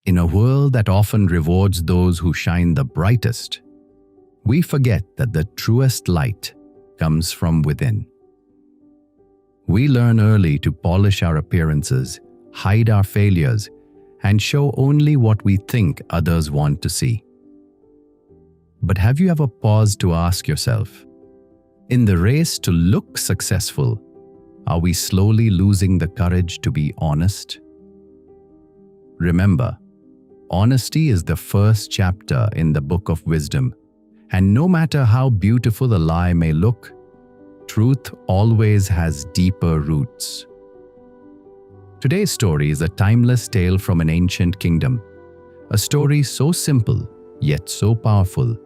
In a world that often rewards those who shine the brightest, we forget that the truest light comes from within. We learn early to polish our appearances, hide our failures, and show only what we think others want to see. But have you ever paused to ask yourself, in the race to look successful, are we slowly losing the courage to be honest? Remember, honesty is the first chapter in the book of wisdom, and no matter how beautiful a lie may look, truth always has deeper roots. Today's story is a timeless tale from an ancient kingdom, a story so simple yet so powerful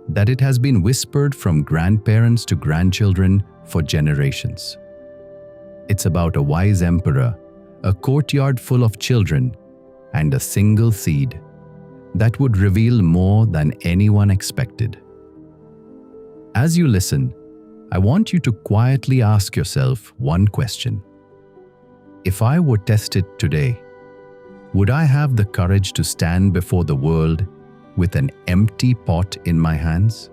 that it has been whispered from grandparents to grandchildren for generations. It's about a wise emperor, a courtyard full of children, and a single seed that would reveal more than anyone expected. As you listen, I want you to quietly ask yourself one question. If I were tested today, would I have the courage to stand before the world with an empty pot in my hands?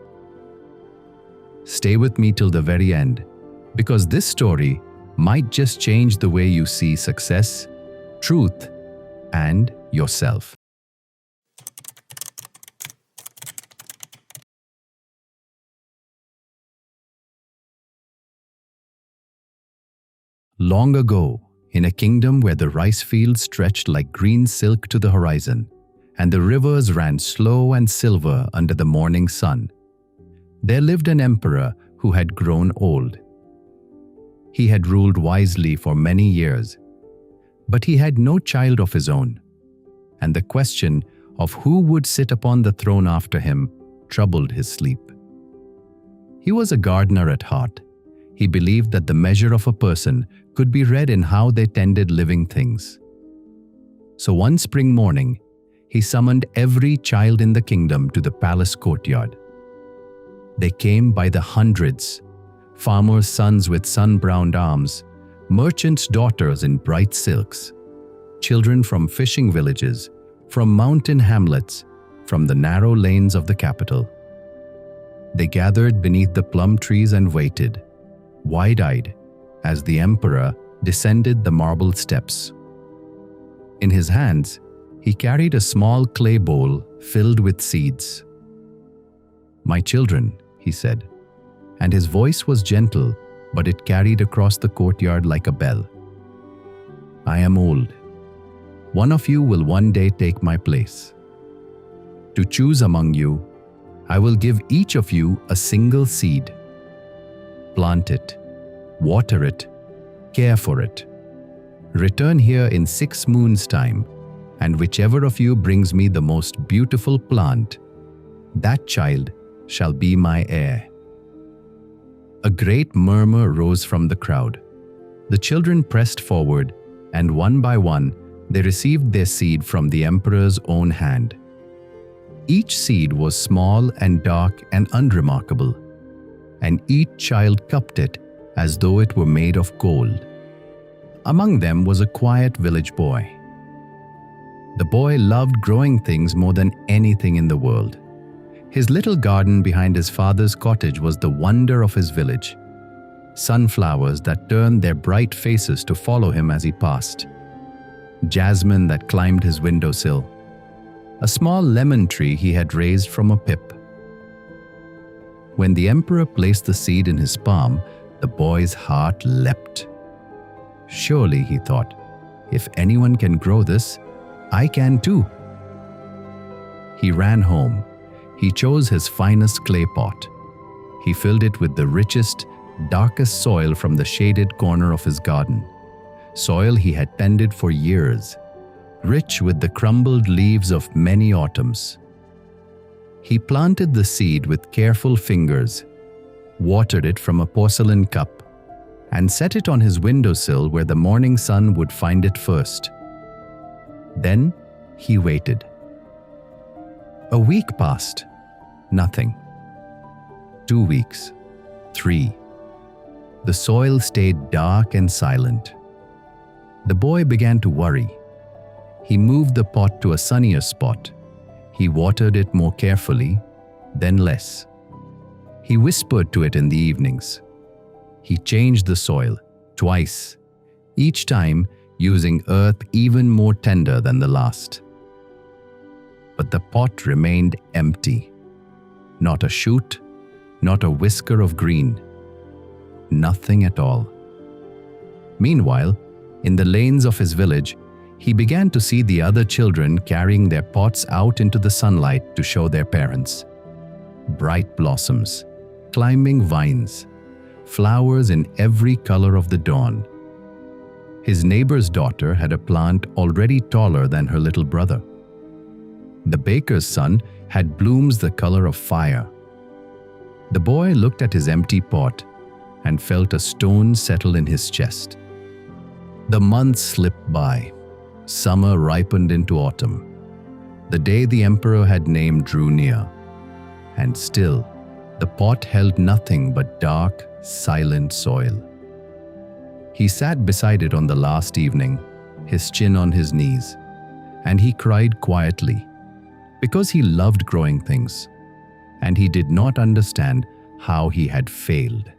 Stay with me till the very end, because this story might just change the way you see success, truth, and yourself. Long ago, in a kingdom where the rice fields stretched like green silk to the horizon, and the rivers ran slow and silver under the morning sun, there lived an emperor who had grown old. He had ruled wisely for many years, but he had no child of his own, and the question of who would sit upon the throne after him troubled his sleep. He was a gardener at heart. He believed that the measure of a person could be read in how they tended living things. So one spring morning, he summoned every child in the kingdom to the palace courtyard. They came by the hundreds, farmers' sons with sun-browned arms, merchants' daughters in bright silks, children from fishing villages, from mountain hamlets, from the narrow lanes of the capital. They gathered beneath the plum trees and waited, wide-eyed, as the emperor descended the marble steps. In his hands, he carried a small clay bowl filled with seeds. "My children," he said, and his voice was gentle, but it carried across the courtyard like a bell. "I am old. One of you will one day take my place. To choose among you, I will give each of you a single seed. Plant it, water it, care for it. Return here in 6 moons' time, and whichever of you brings me the most beautiful plant, that child shall be my heir." A great murmur rose from the crowd. The children pressed forward, and one by one, they received their seed from the emperor's own hand. Each seed was small and dark and unremarkable, and each child cupped it as though it were made of gold. Among them was a quiet village boy. The boy loved growing things more than anything in the world. His little garden behind his father's cottage was the wonder of his village. Sunflowers that turned their bright faces to follow him as he passed. Jasmine that climbed his windowsill. A small lemon tree he had raised from a pip. When the emperor placed the seed in his palm, the boy's heart leapt. "Surely," he thought, "if anyone can grow this, I can too." He ran home. He chose his finest clay pot. He filled it with the richest, darkest soil from the shaded corner of his garden. Soil he had tended for years, rich with the crumbled leaves of many autumns. He planted the seed with careful fingers, watered it from a porcelain cup, and set it on his windowsill where the morning sun would find it first. Then he waited. A week passed. Nothing. 2 weeks. 3. The soil stayed dark and silent. The boy began to worry. He moved the pot to a sunnier spot. He watered it more carefully, then less. He whispered to it in the evenings. He changed the soil twice, each time using earth even more tender than the last. But the pot remained empty. Not a shoot, not a whisker of green. Nothing at all. Meanwhile, in the lanes of his village, he began to see the other children carrying their pots out into the sunlight to show their parents. Bright blossoms, climbing vines, flowers in every color of the dawn. His neighbor's daughter had a plant already taller than her little brother. The baker's son had blooms the color of fire. The boy looked at his empty pot and felt a stone settle in his chest. The months slipped by. Summer ripened into autumn. The day the emperor had named drew near. And still, the pot held nothing but dark, silent soil. He sat beside it on the last evening, his chin on his knees, and he cried quietly, because he loved growing things, and he did not understand how he had failed.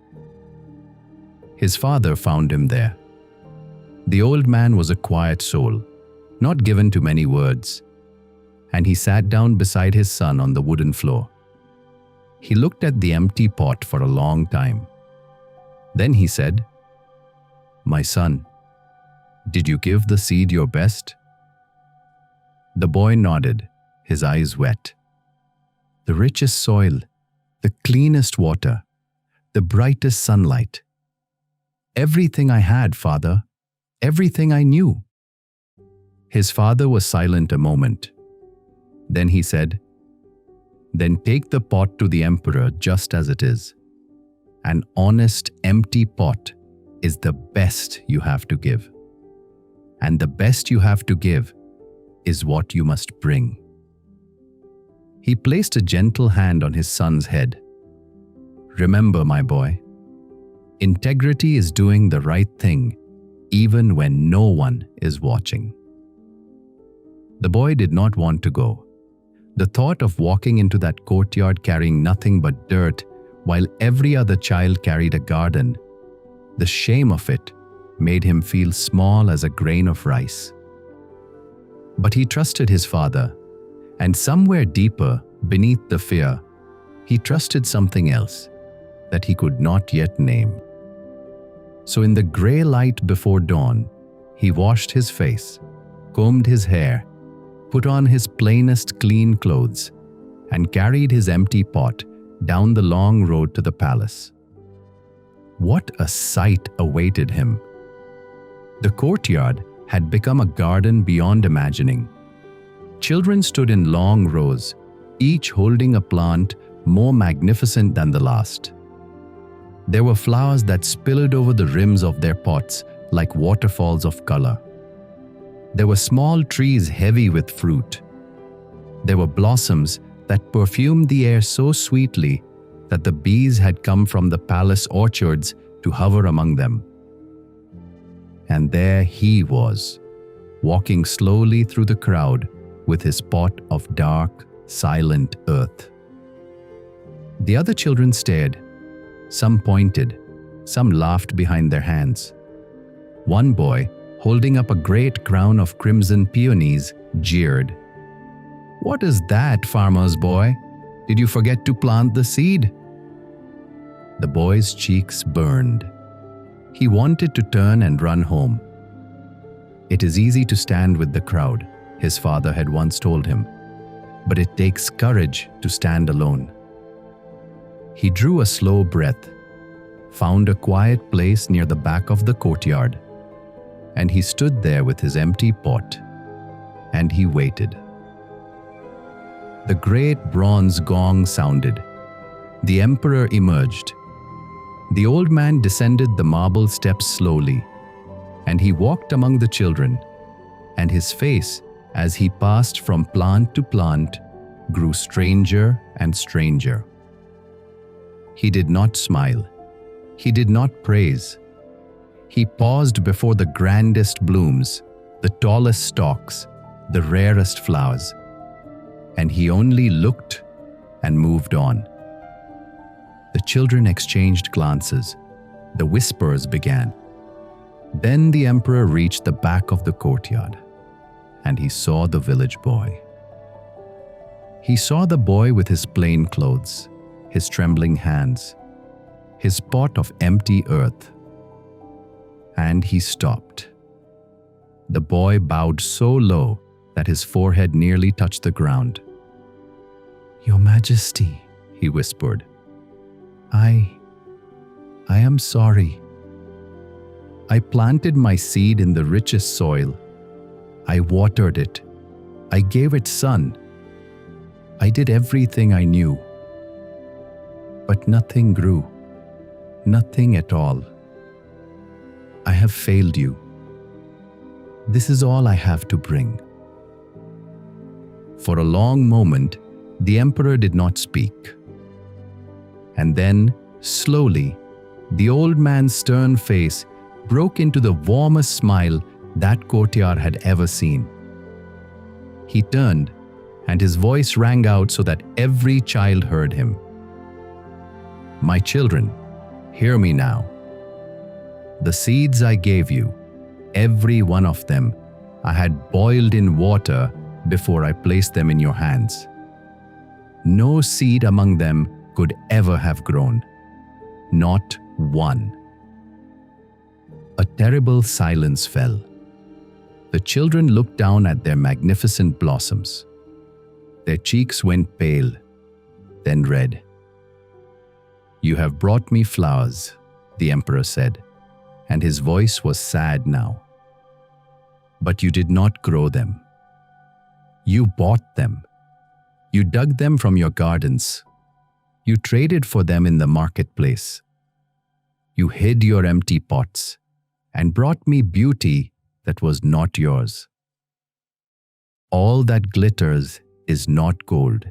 His father found him there. The old man was a quiet soul, not given to many words, and he sat down beside his son on the wooden floor. He looked at the empty pot for a long time. Then he said, "My son, did you give the seed your best?" The boy nodded, his eyes wet. The richest soil, the cleanest water, the brightest sunlight. Everything I had, Father, everything I knew. His father was silent a moment. Then he said, "Then take the pot to the emperor just as it is. An honest, empty pot is the best you have to give. And the best you have to give is what you must bring." He placed a gentle hand on his son's head. "Remember, my boy, integrity is doing the right thing even when no one is watching." The boy did not want to go. The thought of walking into that courtyard carrying nothing but dirt while every other child carried a garden, the shame of it made him feel small as a grain of rice. But he trusted his father, and somewhere deeper, beneath the fear, he trusted something else that he could not yet name. So in the gray light before dawn, he washed his face, combed his hair, put on his plainest clean clothes, and carried his empty pot down the long road to the palace. What a sight awaited him! The courtyard had become a garden beyond imagining. Children stood in long rows, each holding a plant more magnificent than the last. There were flowers that spilled over the rims of their pots like waterfalls of color. There were small trees heavy with fruit. There were blossoms that perfumed the air so sweetly that the bees had come from the palace orchards to hover among them. And there he was, walking slowly through the crowd with his pot of dark, silent earth. The other children stared. Some pointed, some laughed behind their hands. One boy, holding up a great crown of crimson peonies, jeered. "What is that, farmer's boy? Did you forget to plant the seed?" The boy's cheeks burned. He wanted to turn and run home. "It is easy to stand with the crowd," his father had once told him, "but it takes courage to stand alone." He drew a slow breath, found a quiet place near the back of the courtyard, and he stood there with his empty pot, and he waited. The great bronze gong sounded. The emperor emerged. The old man descended the marble steps slowly, and he walked among the children, and his face, as he passed from plant to plant, grew stranger and stranger. He did not smile. He did not praise. He paused before the grandest blooms, the tallest stalks, the rarest flowers, and he only looked and moved on. The children exchanged glances. The whispers began. Then the emperor reached the back of the courtyard, and he saw the village boy. He saw the boy with his plain clothes, his trembling hands, his pot of empty earth. And he stopped. The boy bowed so low that his forehead nearly touched the ground. "Your Majesty," he whispered, I am sorry. I planted my seed in the richest soil. I watered it. I gave it sun. I did everything I knew. But nothing grew. Nothing at all. I have failed you. This is all I have to bring." For a long moment, the emperor did not speak. And then, slowly, the old man's stern face broke into the warmest smile that courtyard had ever seen. He turned, and his voice rang out so that every child heard him. "My children, hear me now. The seeds I gave you, every one of them, I had boiled in water before I placed them in your hands. No seed among them could ever have grown. Not one." A terrible silence fell. The children looked down at their magnificent blossoms. Their cheeks went pale, then red. "You have brought me flowers," the emperor said, and his voice was sad now. "But you did not grow them. You bought them. You dug them from your gardens. You traded for them in the marketplace. You hid your empty pots and brought me beauty that was not yours. All that glitters is not gold.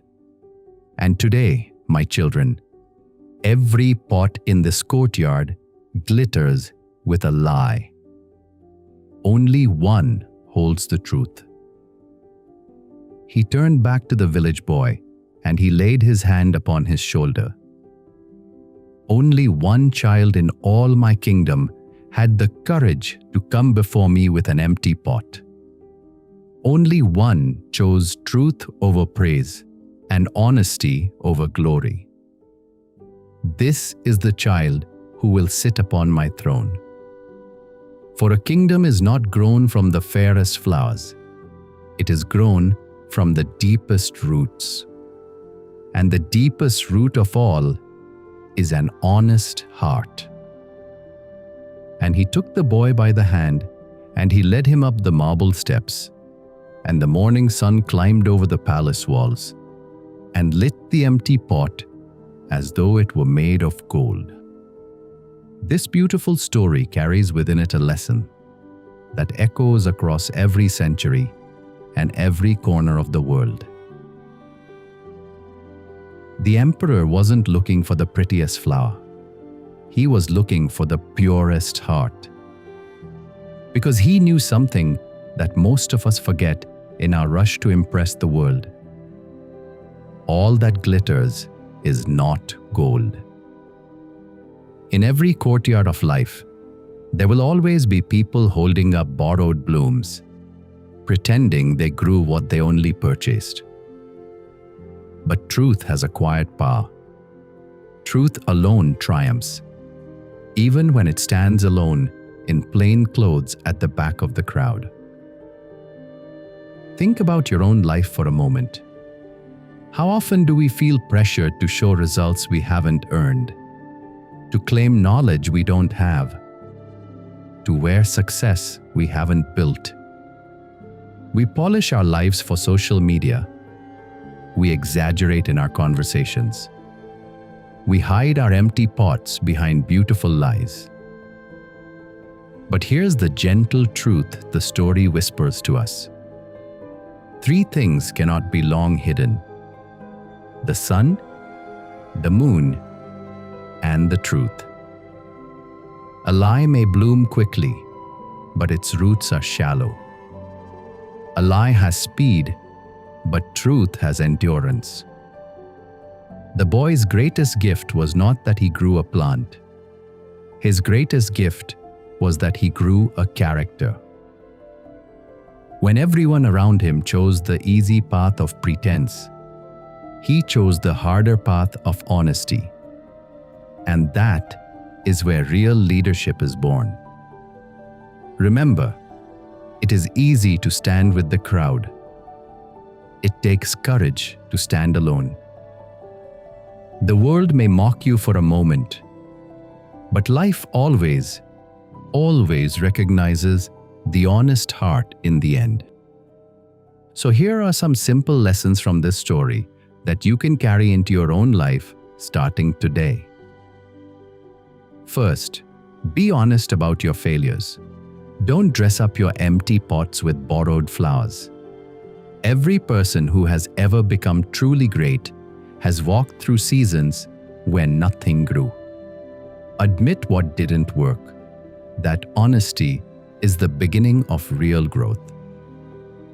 And today, my children, every pot in this courtyard glitters with a lie. Only one holds the truth." He turned back to the village boy, and he laid his hand upon his shoulder. "Only one child in all my kingdom had the courage to come before me with an empty pot. Only one chose truth over praise and honesty over glory. This is the child who will sit upon my throne. For a kingdom is not grown from the fairest flowers. It is grown from the deepest roots. And the deepest root of all is an honest heart." And he took the boy by the hand, and he led him up the marble steps. And the morning sun climbed over the palace walls and lit the empty pot as though it were made of gold. This beautiful story carries within it a lesson that echoes across every century and every corner of the world. The emperor wasn't looking for the prettiest flower. He was looking for the purest heart. Because he knew something that most of us forget in our rush to impress the world. All that glitters is not gold. In every courtyard of life, there will always be people holding up borrowed blooms, pretending they grew what they only purchased. But truth has a quiet power. Truth alone triumphs, even when it stands alone in plain clothes at the back of the crowd. Think about your own life for a moment. How often do we feel pressured to show results we haven't earned, to claim knowledge we don't have, to wear success we haven't built? We polish our lives for social media. We exaggerate in our conversations. We hide our empty pots behind beautiful lies. But here's the gentle truth the story whispers to us. 3 things cannot be long hidden: the sun, the moon, and the truth. A lie may bloom quickly, but its roots are shallow. A lie has speed, but truth has endurance. The boy's greatest gift was not that he grew a plant. His greatest gift was that he grew a character. When everyone around him chose the easy path of pretense, he chose the harder path of honesty. And that is where real leadership is born. Remember, it is easy to stand with the crowd. It takes courage to stand alone. The world may mock you for a moment, but life always recognizes the honest heart in the end. So here are some simple lessons from this story that you can carry into your own life starting today. First, be honest about your failures. Don't dress up your empty pots with borrowed flowers. Every person who has ever become truly great has walked through seasons when nothing grew. Admit what didn't work. That honesty is the beginning of real growth.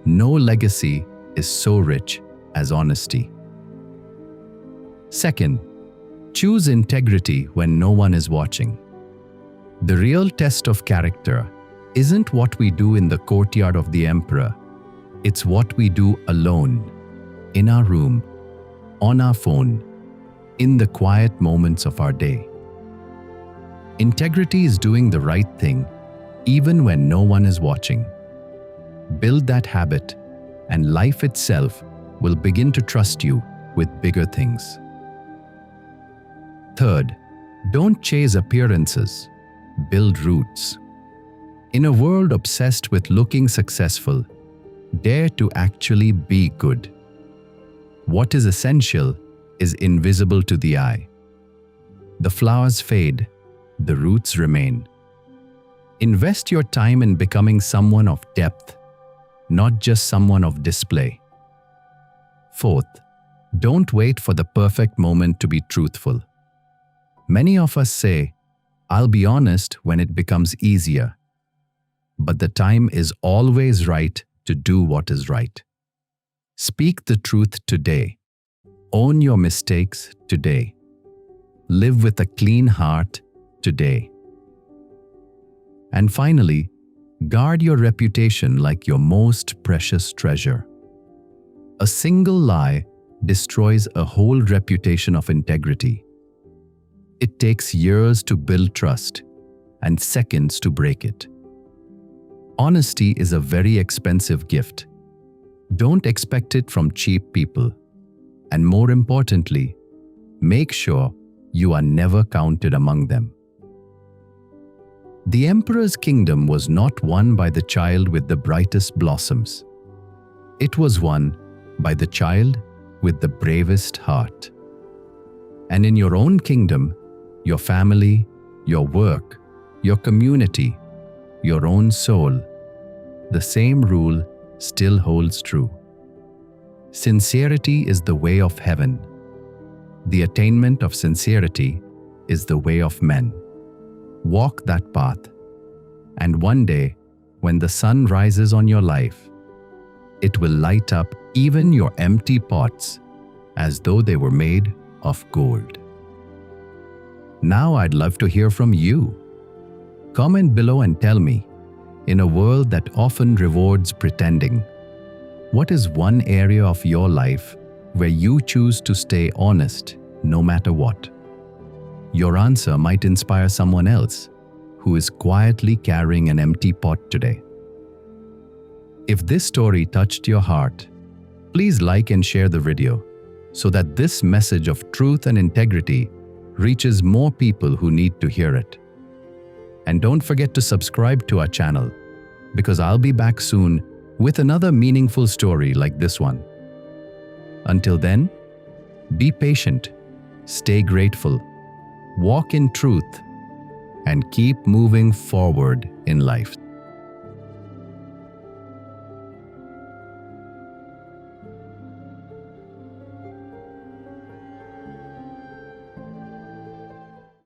No legacy is so rich as honesty. Second, choose integrity when no one is watching. The real test of character isn't what we do in the courtyard of the emperor. It's what we do alone, in our room, on our phone, in the quiet moments of our day. Integrity is doing the right thing, even when no one is watching. Build that habit, and life itself will begin to trust you with bigger things. Third, don't chase appearances, build roots. In a world obsessed with looking successful, dare to actually be good. What is essential is invisible to the eye. The flowers fade, the roots remain. Invest your time in becoming someone of depth, not just someone of display. Fourth, don't wait for the perfect moment to be truthful. Many of us say, "I'll be honest when it becomes easier." But the time is always right to do what is right. Speak the truth today. Own your mistakes today. Live with a clean heart today. And finally, guard your reputation like your most precious treasure. A single lie destroys a whole reputation of integrity. It takes years to build trust and seconds to break it. Honesty is a very expensive gift. Don't expect it from cheap people. And more importantly, make sure you are never counted among them. The emperor's kingdom was not won by the child with the brightest blossoms. It was won by the child with the bravest heart. And in your own kingdom, your family, your work, your community, your own soul, the same rule still holds true. Sincerity is the way of heaven. The attainment of sincerity is the way of men. Walk that path, and one day, when the sun rises on your life, it will light up even your empty pots as though they were made of gold. Now I'd love to hear from you. Comment below and tell me, in a world that often rewards pretending, what is one area of your life where you choose to stay honest no matter what? Your answer might inspire someone else who is quietly carrying an empty pot today. If this story touched your heart, please like and share the video so that this message of truth and integrity reaches more people who need to hear it. And don't forget to subscribe to our channel, because I'll be back soon with another meaningful story like this one. Until then, be patient, stay grateful, walk in truth, and keep moving forward in life.